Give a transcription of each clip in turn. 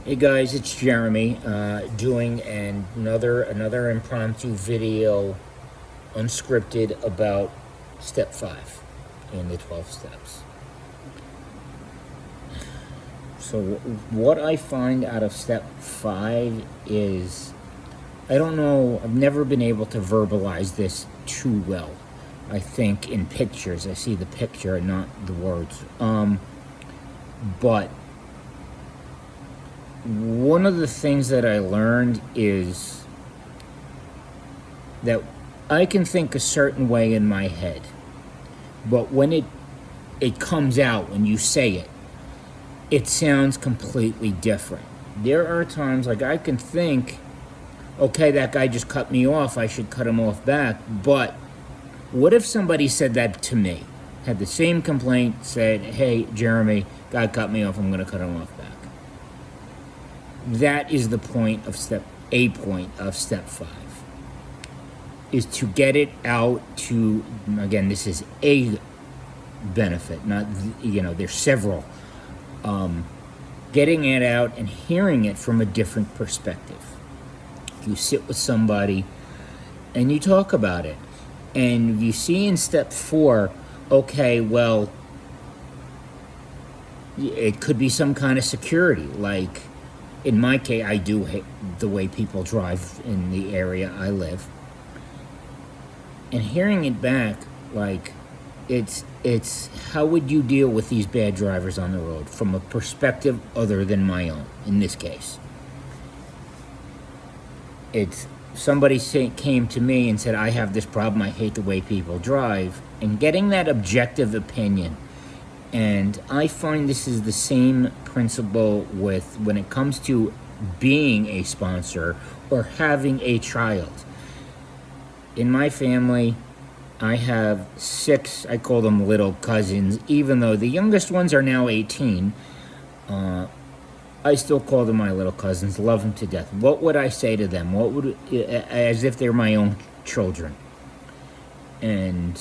Hey guys, it's Jeremy doing another impromptu video, unscripted, about step 5 in the 12 steps. So what I find out of step 5 is, I don't know, I've never been able to verbalize this too well. I think in pictures, I see the picture and not the words. But one of the things that I learned is that I can think a certain way in my head, but when it comes out, when you say it, it sounds completely different. There are times like I can think, okay, that guy just cut me off, I should cut him off back. But what if somebody said that to me, had the same complaint, said, hey, Jeremy, guy cut me off, I'm going to cut him off back? That is the point of step 5, is to get it out to, again, this is a benefit, not, there's several. Getting it out and hearing it from a different perspective. You sit with somebody and you talk about it, and you see in step 4, okay, well, it could be some kind of security. Like, in my case, I do hate the way people drive in the area I live. And hearing it back, like, it's how would you deal with these bad drivers on the road from a perspective other than my own, in this case? It's somebody came to me and said, I have this problem, I hate the way people drive, and getting that objective opinion. And I find this is the same principle with when it comes to being a sponsor or having a child. In my family, I have 6, I call them little cousins, even though the youngest ones are now 18. I still call them my little cousins, love them to death. What would I say to them? As if they're my own children. And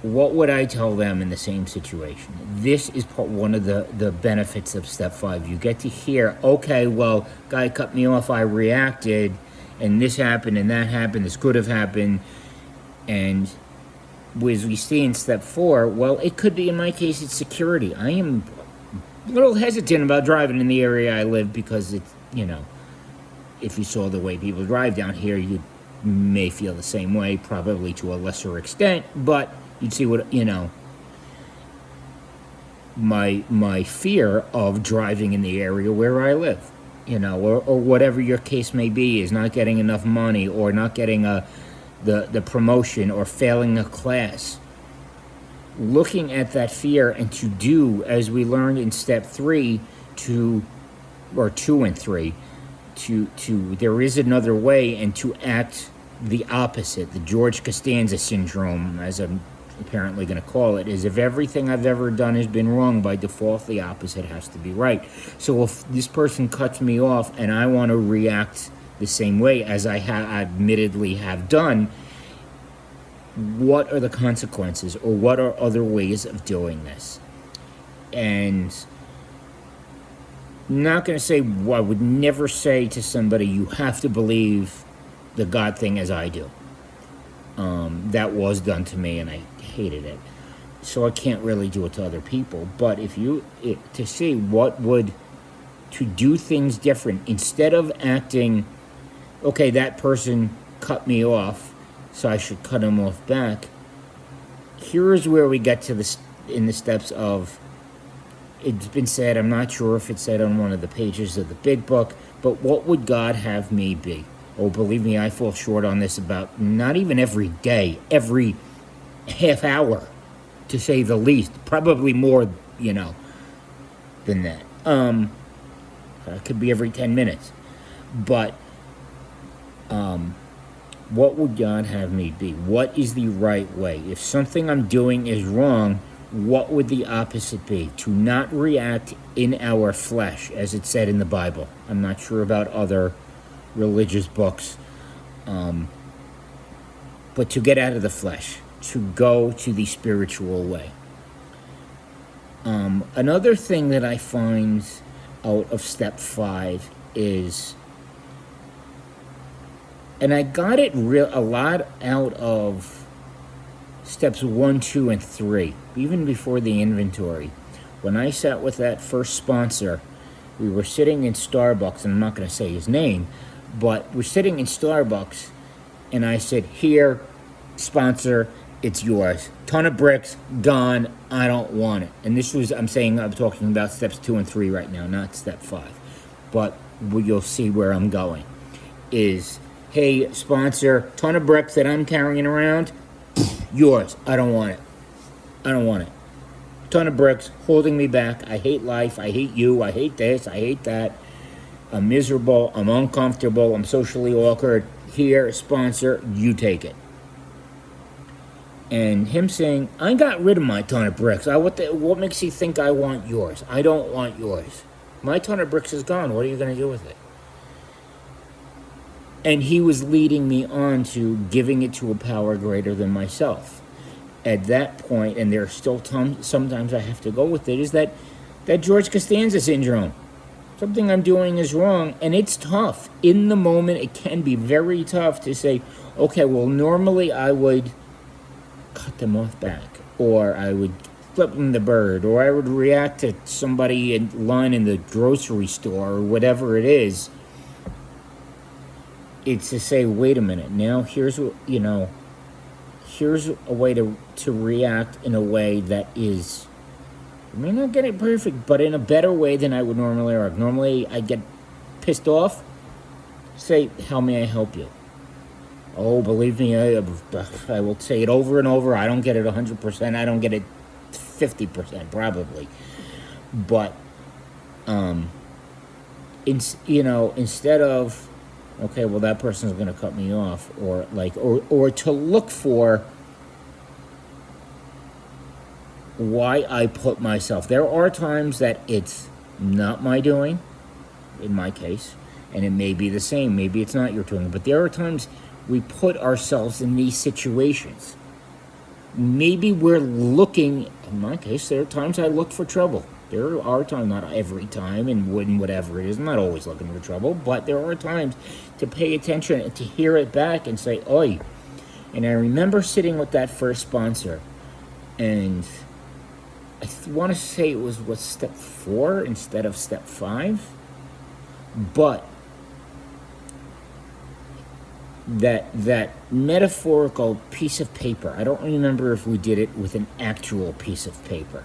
what would I tell them in the same situation? This is one of the benefits of step 5. You get to hear, okay, well, guy cut me off, I reacted, and this happened, and that happened, this could have happened. And as we see in step 4, well, it could be, in my case, it's security. I am a little hesitant about driving in the area I live because it's, if you saw the way people drive down here, you may feel the same way, probably to a lesser extent, but you'd see what, my fear of driving in the area where I live, or whatever your case may be, is not getting enough money, or not getting the promotion, or failing a class. Looking at that fear, and to do, as we learned in step 3, 2 and 3, there is another way, and to act the opposite. The George Costanza syndrome, as I'm apparently going to call it, is if everything I've ever done has been wrong, by default the opposite has to be right. So if this person cuts me off and I want to react the same way as I admittedly have done, what are the consequences, or what are other ways of doing this? And I'm not going to say, I would never say to somebody, you have to believe the God thing as I do. That was done to me and I hated it. So I can't really do it to other people. But to see to do things different, instead of acting, okay, that person cut me off, so I should cut him off back. Here is where we get to this in the steps of, it's been said, I'm not sure if it's said on one of the pages of the big book, but what would God have me be? Oh, believe me, I fall short on this about not even every day, every half hour, to say the least. Probably more, than that. It could be every 10 minutes. But what would God have me be? What is the right way? If something I'm doing is wrong, what would the opposite be? To not react in our flesh, as it said in the Bible. I'm not sure about other religious books, but to get out of the flesh, to go to the spiritual way. Another thing that I find out of step 5 is, and I got it a lot out of steps 1, 2, and 3, even before the inventory. When I sat with that first sponsor, we were sitting in Starbucks, and I'm not going to say his name, but we're sitting in Starbucks, and I said, here, sponsor, it's yours. Ton of bricks, gone, I don't want it. And this was, I'm talking about steps 2 and 3 right now, not step 5. But you'll see where I'm going. Is, hey, sponsor, ton of bricks that I'm carrying around, yours, I don't want it. I don't want it. Ton of bricks holding me back. I hate life. I hate you. I hate this. I hate that. I'm miserable. I'm uncomfortable. I'm socially awkward. Here, sponsor, you take it. And him saying, I got rid of my ton of bricks. What makes you think I want yours? I don't want yours. My ton of bricks is gone. What are you going to do with it? And he was leading me on to giving it to a power greater than myself. At that point, and there's still sometimes I have to go with it, is that George Costanza syndrome. Something I'm doing is wrong, and it's tough. In the moment, it can be very tough to say, okay, well, normally I would cut them off back, or I would flip them the bird, or I would react to somebody in line in the grocery store, or whatever it is. It's to say, wait a minute, now here's what, here's a way to react in a way that is, I may not get it perfect, but in a better way than I would normally react. Normally, I get pissed off, say, how may I help you? Oh, believe me, I will say it over and over. I don't get it 100%. I don't get it 50%, probably. But, instead of, okay, well, that person's going to cut me off, or to look for why I put myself. There are times that it's not my doing, in my case, and it may be the same. Maybe it's not your doing, but there are times we put ourselves in these situations. Maybe we're looking, in my case, there are times I look for trouble. There are times, not every time, and whatever it is, I'm not always looking for trouble, but there are times to pay attention and to hear it back and say, oi. And I remember sitting with that first sponsor, and I want to say it was step 4 instead of step 5, but that metaphorical piece of paper, I don't remember if we did it with an actual piece of paper,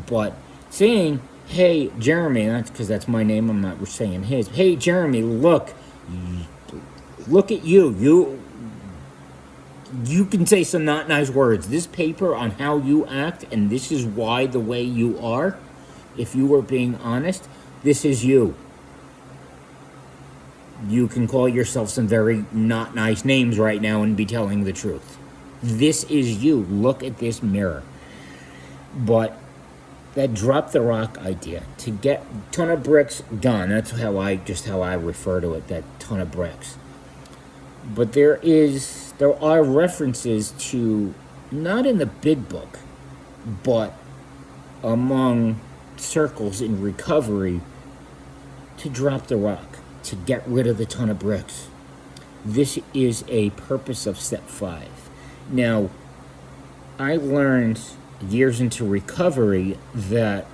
but saying, hey, Jeremy, because that's my name, I'm not saying his, hey, Jeremy, look at you. You can say some not nice words. This paper on how you act, and this is why the way you are, if you were being honest, this is you. You can call yourself some very not nice names right now and be telling the truth. This is you. Look at this mirror. But that drop the rock idea, to get ton of bricks done, that's how I refer to it, that ton of bricks. But there are references to, not in the big book, but among circles in recovery, to drop the rock, to get rid of the ton of bricks. This is a purpose of step 5. Now, I learned years into recovery that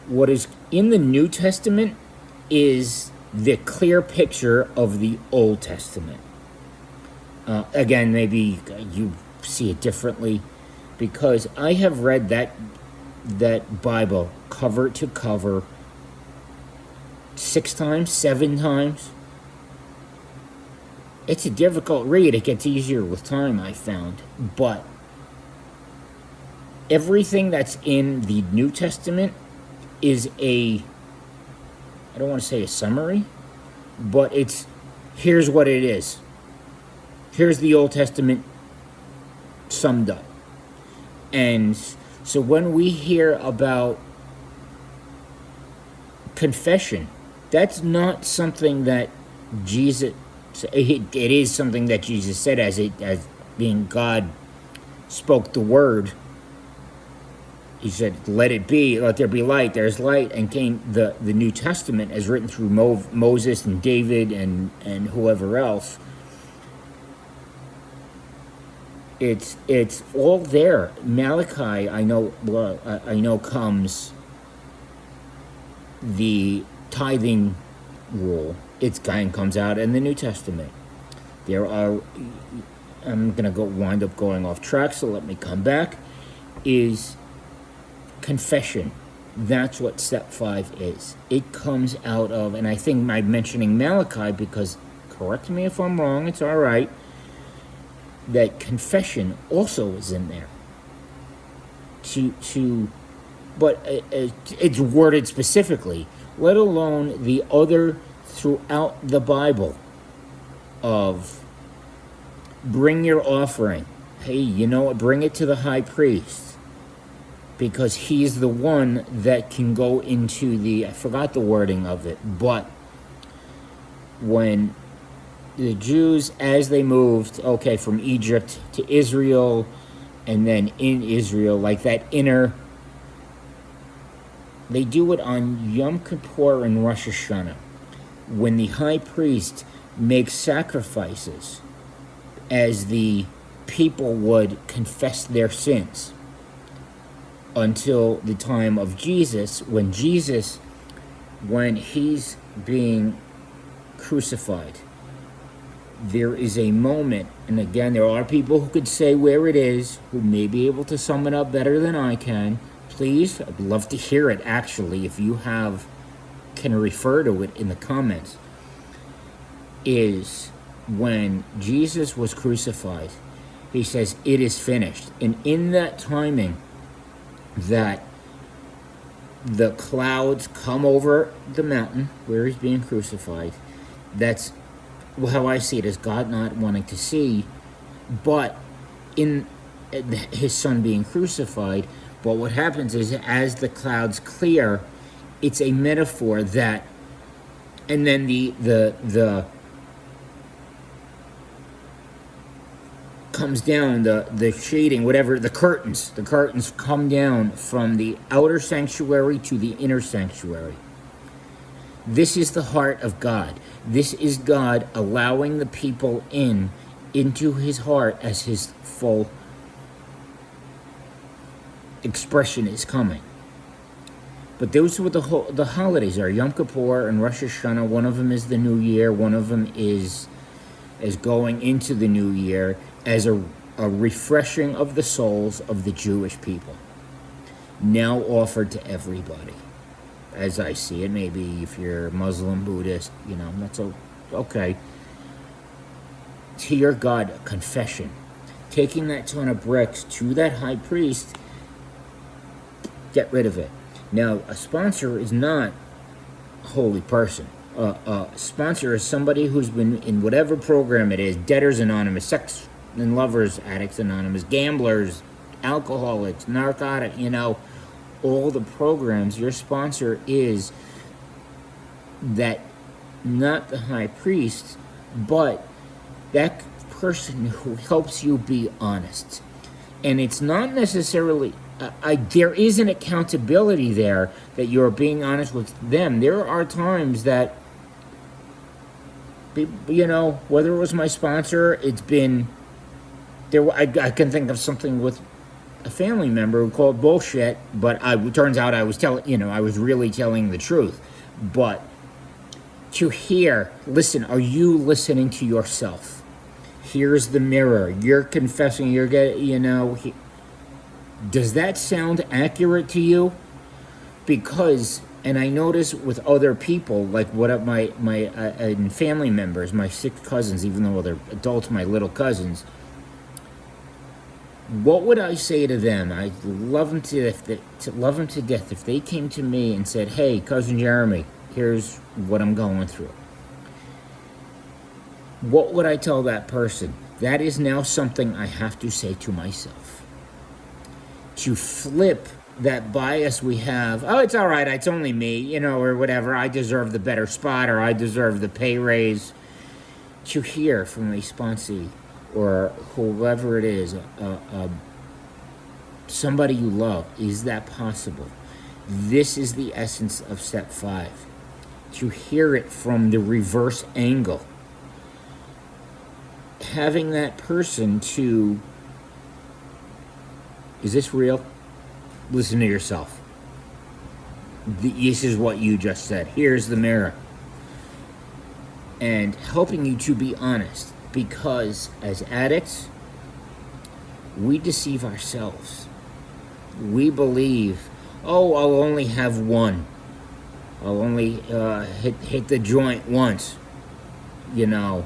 what is in the New Testament is the clear picture of the Old Testament. Again, maybe you see it differently, because I have read that Bible cover to cover 6 times, 7 times. It's a difficult read. It gets easier with time, I found. But everything that's in the New Testament is I don't want to say a summary, but here's what it is. Here's the Old Testament summed up. And so when we hear about confession, that's not something that Jesus, it is something that Jesus said as being God spoke the word he said, let it be, let there be light, there's light, and came the New Testament as written through Moses and David and whoever else. It's all there. Malachi, I know comes the tithing rule. It kind of comes out in the New Testament. There are, I'm going to wind up going off track, so let me come back, is confession. That's what step 5 is. It comes out of, and I think I'm mentioning Malachi because, correct me if I'm wrong, it's all right, that confession also is in there. But it's worded specifically, let alone the other throughout the Bible of bring your offering. Hey, you know what? Bring it to the high priest because he's the one that can go into the, I forgot the wording of it, but when the Jews, as they moved, from Egypt to Israel, and then in Israel, like that inner, they do it on Yom Kippur and Rosh Hashanah, when the high priest makes sacrifices as the people would confess their sins until the time of Jesus, when he's being crucified. There is a moment, and again, there are people who could say where it is, who may be able to sum it up better than I can. Please, I'd love to hear it, actually, if you can refer to it in the comments, is when Jesus was crucified, he says, it is finished. And in that timing, that the clouds come over the mountain where he's being crucified, that's how I see it, as God not wanting to see, but in his son being crucified. But what happens is, as the clouds clear, it's a metaphor that, and then the comes down, the shading, whatever, the curtains come down from the outer sanctuary to the inner sanctuary. This is the heart of God. This is God allowing the people into his heart as his full expression is coming. But those are what the holidays are. Yom Kippur and Rosh Hashanah. One of them is the New Year. One of them is going into the New Year as a refreshing of the souls of the Jewish people, now offered to everybody. As I see it, maybe if you're Muslim, Buddhist, that's okay. To your God, a confession. Taking that ton of bricks to that high priest, get rid of it. Now, a sponsor is not a holy person. A sponsor is somebody who's been in whatever program it is, Debtors Anonymous, Sex and Lovers Addicts Anonymous, gamblers, alcoholics, narcotic, all the programs. Your sponsor is that, not the high priest, but that person who helps you be honest. And it's not necessarily, there is an accountability there that you're being honest with them. There are times that, whether it was my sponsor, it's been, I can think of something with a family member who called bullshit, but turns out I was I was really telling the truth. But to hear, listen, are you listening to yourself? Here's the mirror. You're confessing, you're getting, does that sound accurate to you? Because, and I notice with other people, like my family members, my 6 cousins, even though they're adults, my little cousins, what would I say to them? I love them to death if they came to me and said, hey, Cousin Jeremy, here's what I'm going through. What would I tell that person? That is now something I have to say to myself. To flip that bias we have, oh, it's all right, it's only me, or whatever, I deserve the better spot, or I deserve the pay raise. To hear from a sponsee, or whoever it is, somebody you love. Is that possible? This is the essence of step 5. To hear it from the reverse angle. Having that person to, is this real? Listen to yourself. This is what you just said. Here's the mirror. And helping you to be honest. Because as addicts, we deceive ourselves. We believe, oh, I'll only have one. I'll only hit the joint once. You know.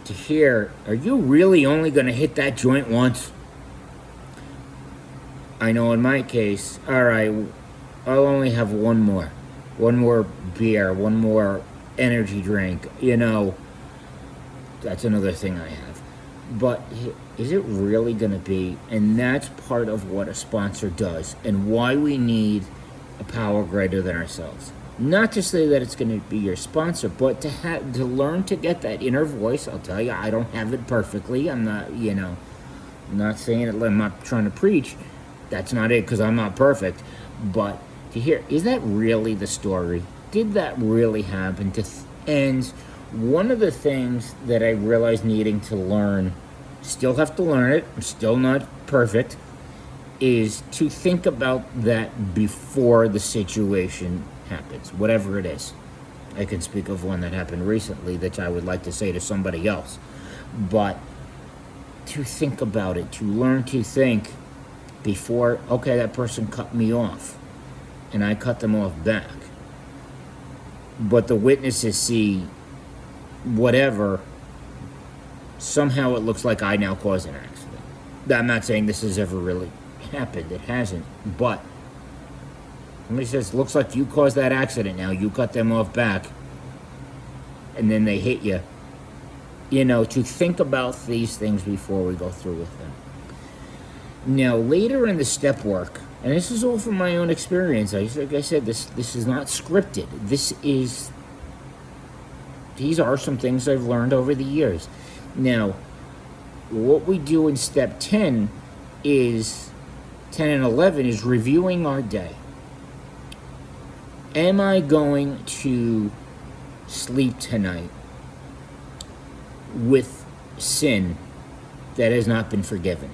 To hear, are you really only going to hit that joint once? I know in my case, all right, I'll only have one more beer, one more energy drink, you know. That's another thing I have. But is it really going to be? And that's part of what a sponsor does and why we need a power greater than ourselves. Not to say that it's going to be your sponsor, but to learn to get that inner voice. I'll tell you, I don't have it perfectly. I'm not, I'm not saying it, I'm not trying to preach. That's not it, because I'm not perfect. But to hear, is that really the story? Did that really happen? And one of the things that I realized needing to learn, still have to learn it, I'm still not perfect, is to think about that before the situation happens, whatever it is. I can speak of one that happened recently that I would like to say to somebody else. But to think about it, to learn to think before, okay, that person cut me off, and I cut them off back. But the witnesses see whatever, somehow it looks like I now caused an accident. I'm not saying this has ever really happened, it hasn't, but somebody says, looks like you caused that accident now, you cut them off back, and then they hit you. To think about these things before we go through with them. Now, later in the step work, and this is all from my own experience, like I said, this is not scripted. These are some things I've learned over the years. Now, what we do in step 10 is, 10 and 11 is reviewing our day. Am I going to sleep tonight with sin that has not been forgiven?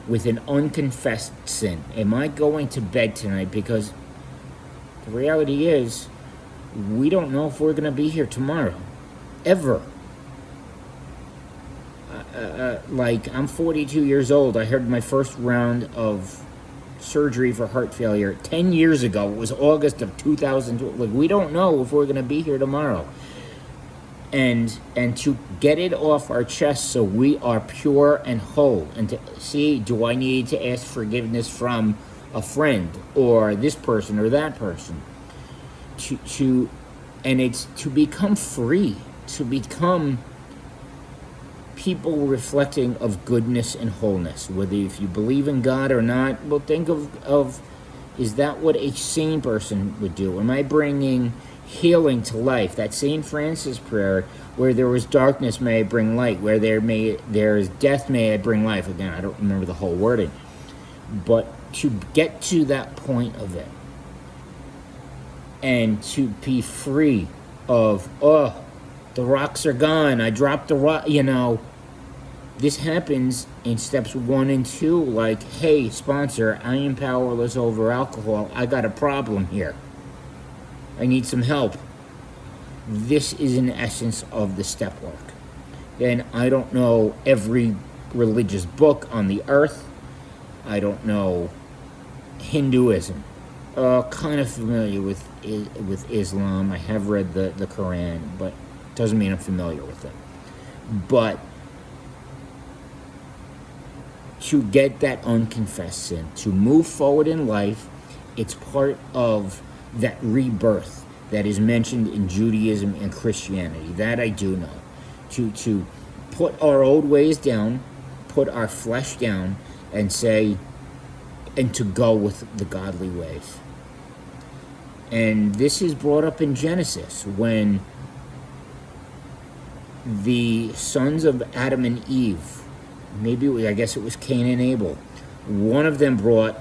With an unconfessed sin? Am I going to bed tonight? Because the reality is, we don't know if we're going to be here tomorrow. Ever. I'm 42 years old. I had my first round of surgery for heart failure 10 years ago. It was August of 2012. We don't know if we're going to be here tomorrow. And to get it off our chest so we are pure and whole. And to see, do I need to ask forgiveness from a friend or this person or that person? And it's to become free, to become people reflecting of goodness and wholeness. Whether if you believe in God or not, well, think of is that what a sane person would do? Am I bringing healing to life? That St. Francis prayer, where there was darkness, may I bring light. Where there is death, may I bring life. Again, I don't remember the whole wording. But to get to that point of it, and to be free of, the rocks are gone, I dropped the rock, This happens in steps 1 and 2, like, hey, sponsor, I am powerless over alcohol. I got a problem here. I need some help. This is an essence of the step work. And I don't know every religious book on the earth. I don't know Hinduism. Kind of familiar with Islam. I have read the Quran, but doesn't mean I'm familiar with it. But to get that unconfessed sin, to move forward in life, it's part of that rebirth that is mentioned in Judaism and Christianity. That I do know. To put our old ways down, put our flesh down, and to go with the godly ways. And this is brought up in Genesis when the sons of Adam and Eve, I guess it was Cain and Abel, One of them brought,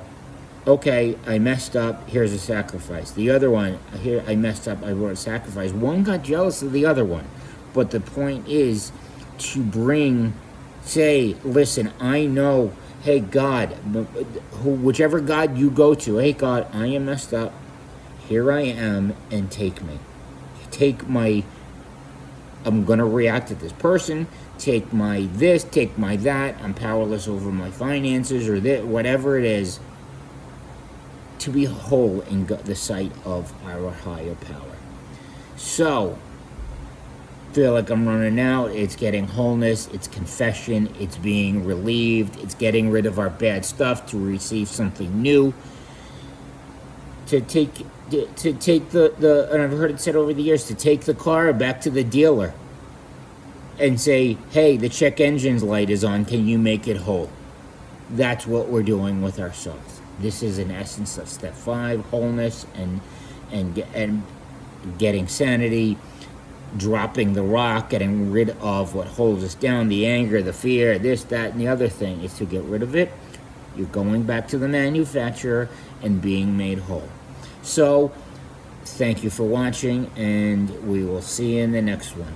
okay, I messed up, here's a sacrifice. The other one, here, I messed up, I brought a sacrifice. One got jealous of the other one. But the point is to say, listen, I know, hey, God, whichever God you go to, hey, God, I am messed up. Here I am, and take me. I'm going to react to this person. Take my this, take my that. I'm powerless over my finances or whatever it is. To be whole in the sight of our higher power. So, feel like I'm running out. It's getting wholeness. It's confession. It's being relieved. It's getting rid of our bad stuff to receive something new. To take the and I've heard it said over the years, to take the car back to the dealer and say, hey, the check engine's light is on. Can you make it whole? That's what we're doing with ourselves. This is in essence of step 5, wholeness and getting sanity, dropping the rock, getting rid of what holds us down, the anger, the fear, this, that, and the other thing is to get rid of it. You're going back to the manufacturer and being made whole. So, thank you for watching, and we will see you in the next one.